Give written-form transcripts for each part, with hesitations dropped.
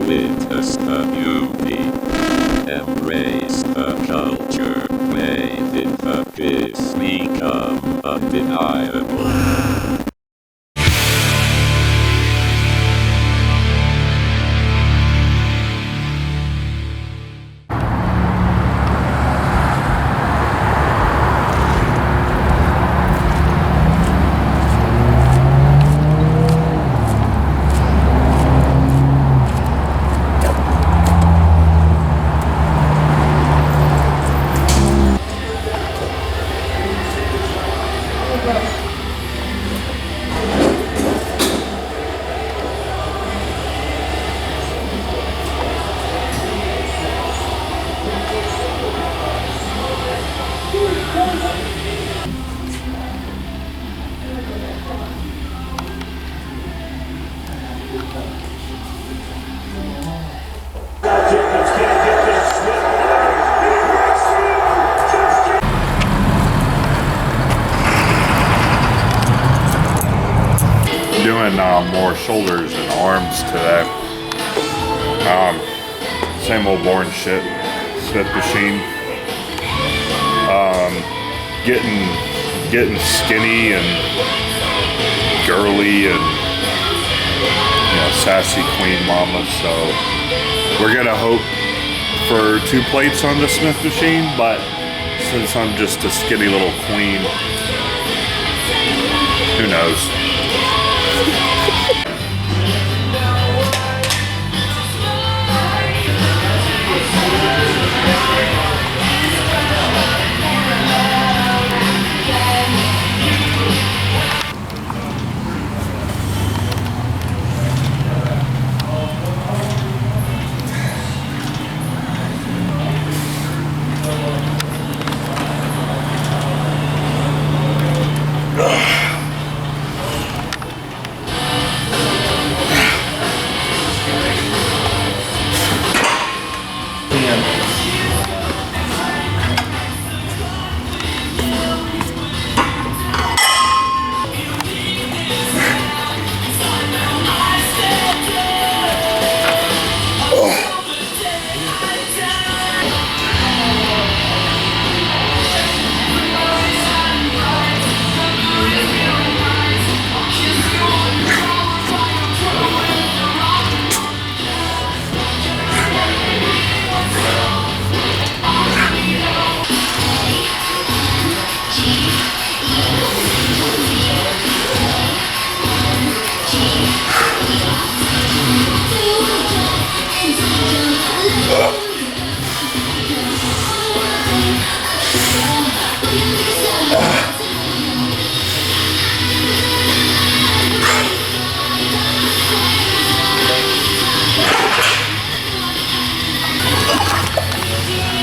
Witness the beauty. Embrace the culture. Within the biz become undeniable. Doing more shoulders and arms today. Same old boring shit. Smith machine. Getting skinny and girly and sassy queen mama. So we're gonna hope for 2 plates on the Smith machine, but since I'm just a skinny little queen, who knows?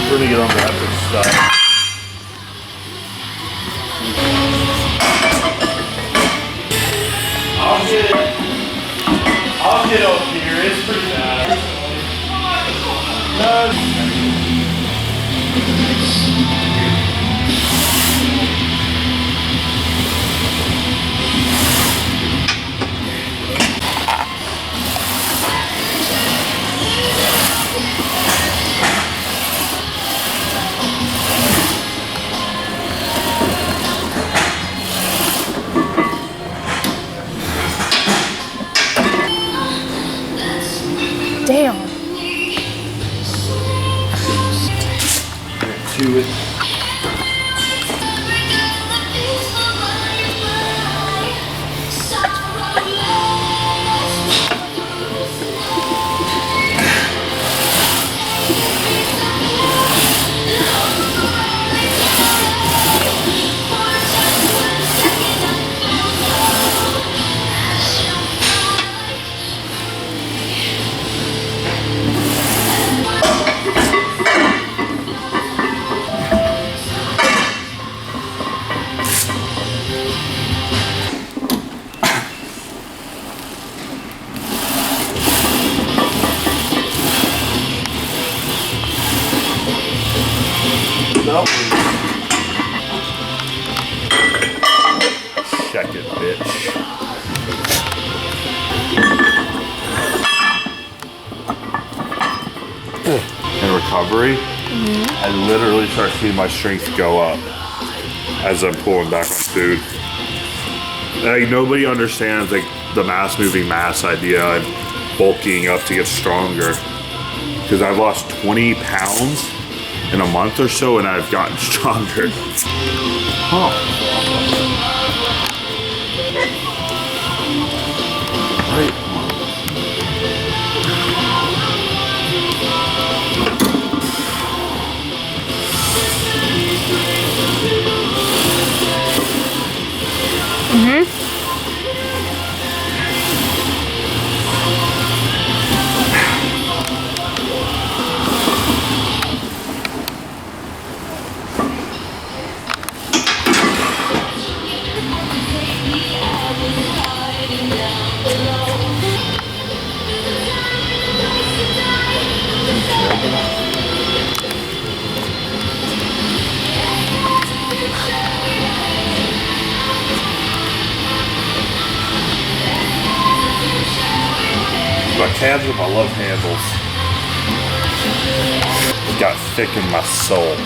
We're gonna get on the epic stuff. I'll get up here. It's pretty bad. Damn. To it. Nope. Check it, bitch. in recovery, I literally start seeing my strength go up as I'm pulling back on food. Like, nobody understands like the mass moving mass idea and bulking up to get stronger. Because I've lost 20 pounds in a month or so and I've gotten stronger. Oh. Right. Handles, I love handles. It got thick in my soul.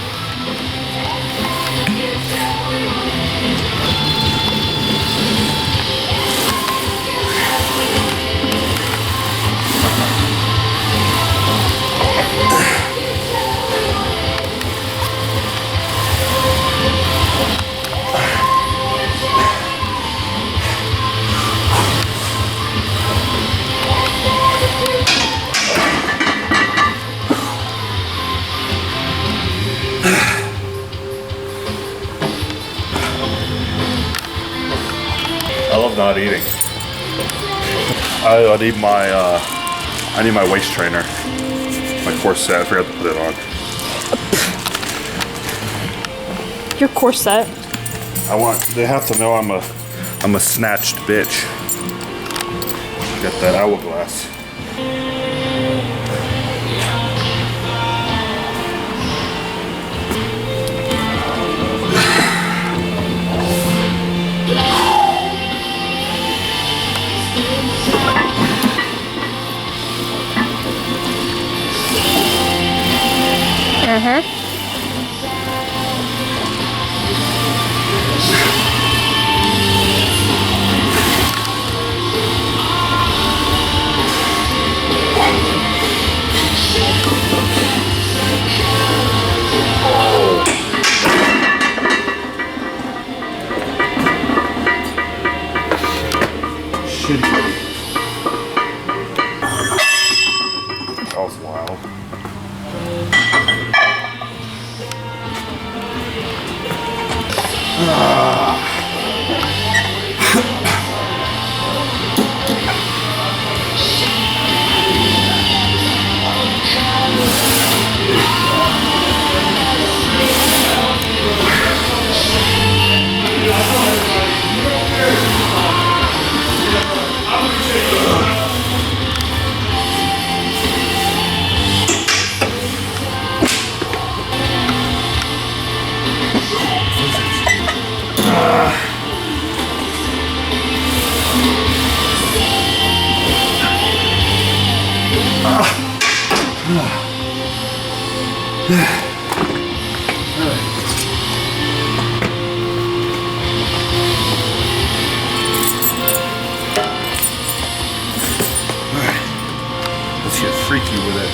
I love not eating. I need my waist trainer, my corset. I forgot to put it on. Your corset. They have to know I'm a snatched bitch. Got that hourglass. That was wild. Let's get freaky with it.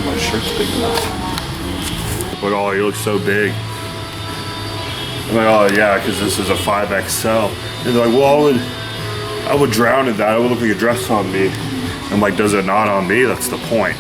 My shirt's big enough. But oh, you look so big. I'm like, oh yeah, because this is a 5XL. And they're like, well, I would drown in that. It would look like a dress on me. I'm like, does it not on me? That's the point.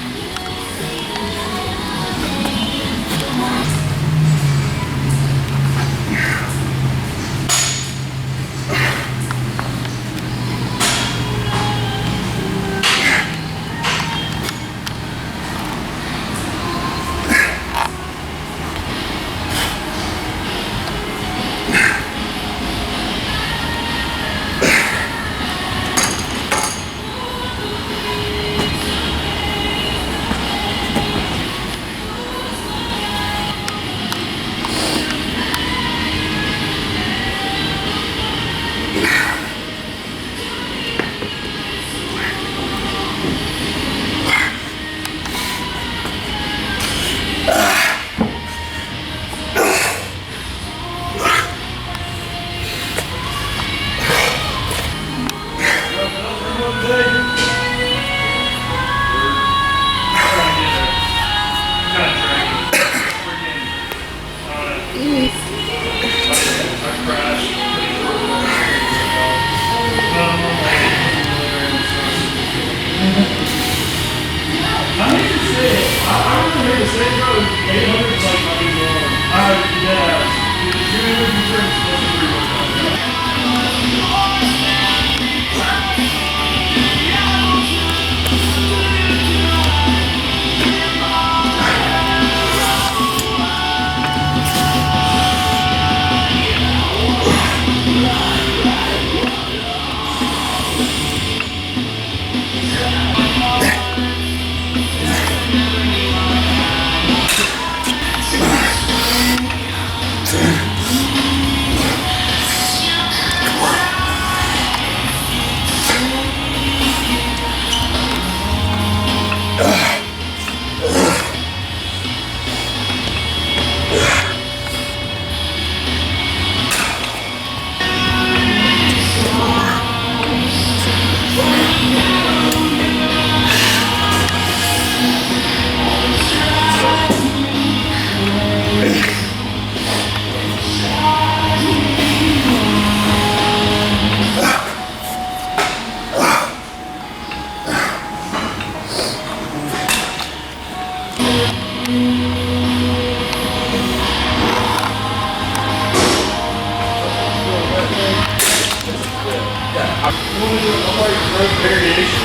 Variation.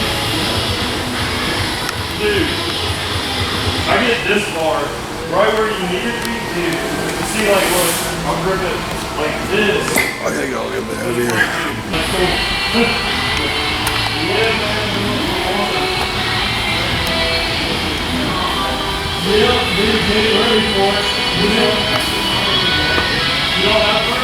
Dude, I get this far, right where you need it to be, dude. You see, like, look, I'm gripping like this. I gotta go get my head here. Yeah, man. Yeah, dude, get ready for it. You don't have to.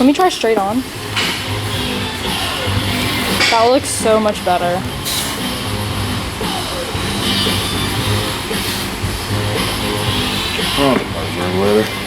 Let me try straight on. That looks so much better. Oh, the buzzing later.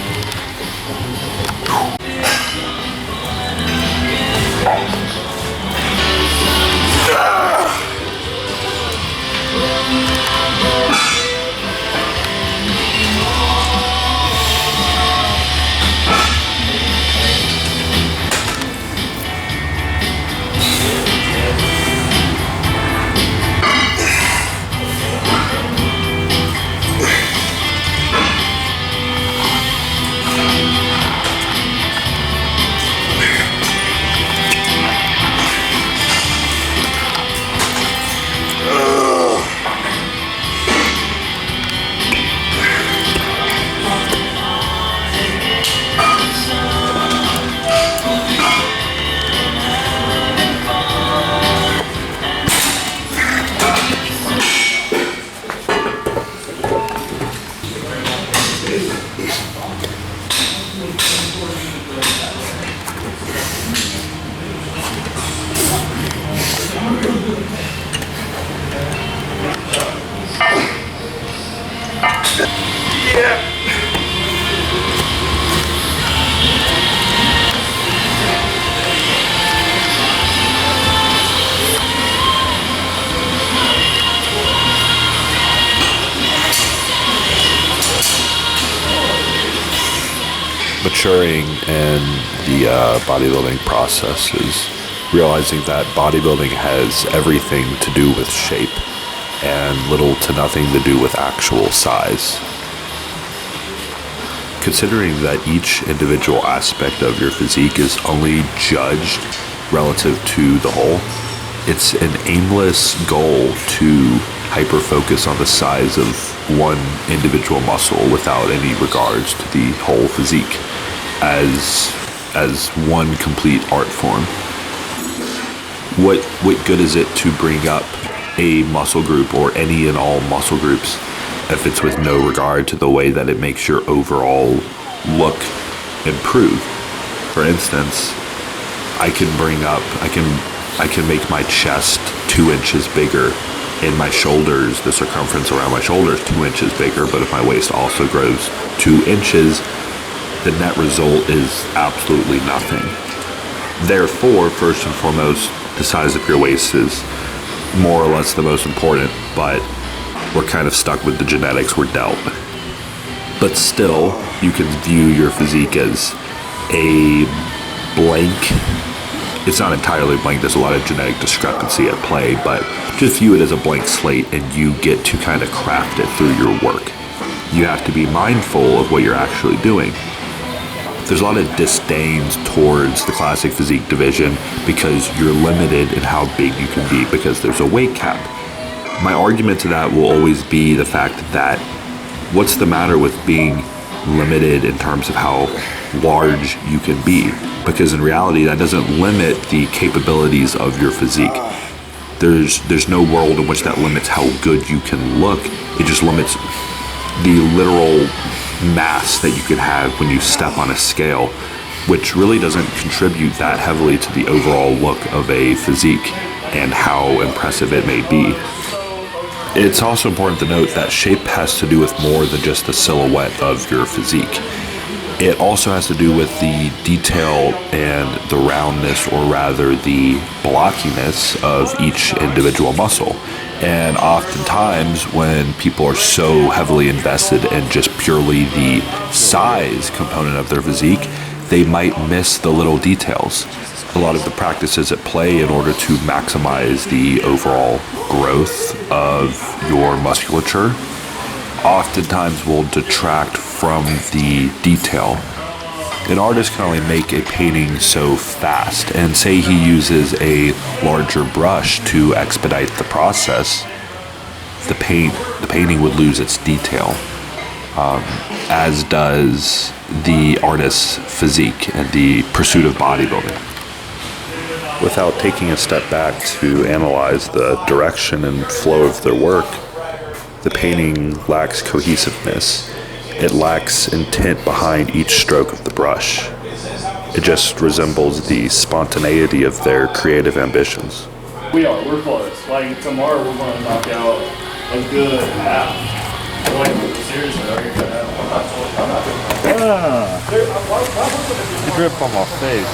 Maturing in the bodybuilding process is realizing that bodybuilding has everything to do with shape and little to nothing to do with actual size. Considering that each individual aspect of your physique is only judged relative to the whole, it's an aimless goal to hyper-focus on the size of one individual muscle without any regards to the whole physique as one complete art form. What good is it to bring up a muscle group or any and all muscle groups if it's with no regard to the way that it makes your overall look improve? For instance, I can make my chest 2 inches bigger and my shoulders, the circumference around my shoulders, 2 inches bigger, but if my waist also grows 2 inches, the net result is absolutely nothing. Therefore, first and foremost, the size of your waist is more or less the most important, but we're kind of stuck with the genetics we're dealt. But still, you can view your physique as a blank. It's not entirely blank, there's a lot of genetic discrepancy at play, but just view it as a blank slate and you get to kind of craft it through your work. You have to be mindful of what you're actually doing. There's a lot of disdain towards the classic physique division because you're limited in how big you can be because there's a weight cap. My argument to that will always be the fact that what's the matter with being limited in terms of how large you can be? Because in reality, that doesn't limit the capabilities of your physique. There's no world in which that limits how good you can look. It just limits the literal mass that you could have when you step on a scale, which really doesn't contribute that heavily to the overall look of a physique and how impressive it may be. It's also important to note that shape has to do with more than just the silhouette of your physique. It also has to do with the detail and the roundness, or rather the blockiness of each individual muscle. And oftentimes when people are so heavily invested in just purely the size component of their physique, they might miss the little details. A lot of the practices at play in order to maximize the overall growth of your musculature oftentimes will detract from the detail. An artist can only make a painting so fast, and say he uses a larger brush to expedite the process, the painting would lose its detail, as does the artist's physique and the pursuit of bodybuilding. Without taking a step back to analyze the direction and flow of their work, the painting lacks cohesiveness. It lacks intent behind each stroke of the brush. It just resembles the spontaneity of their creative ambitions. We're close. Like tomorrow we're going to knock out a good half. Like seriously, are you good half? The drip on my face.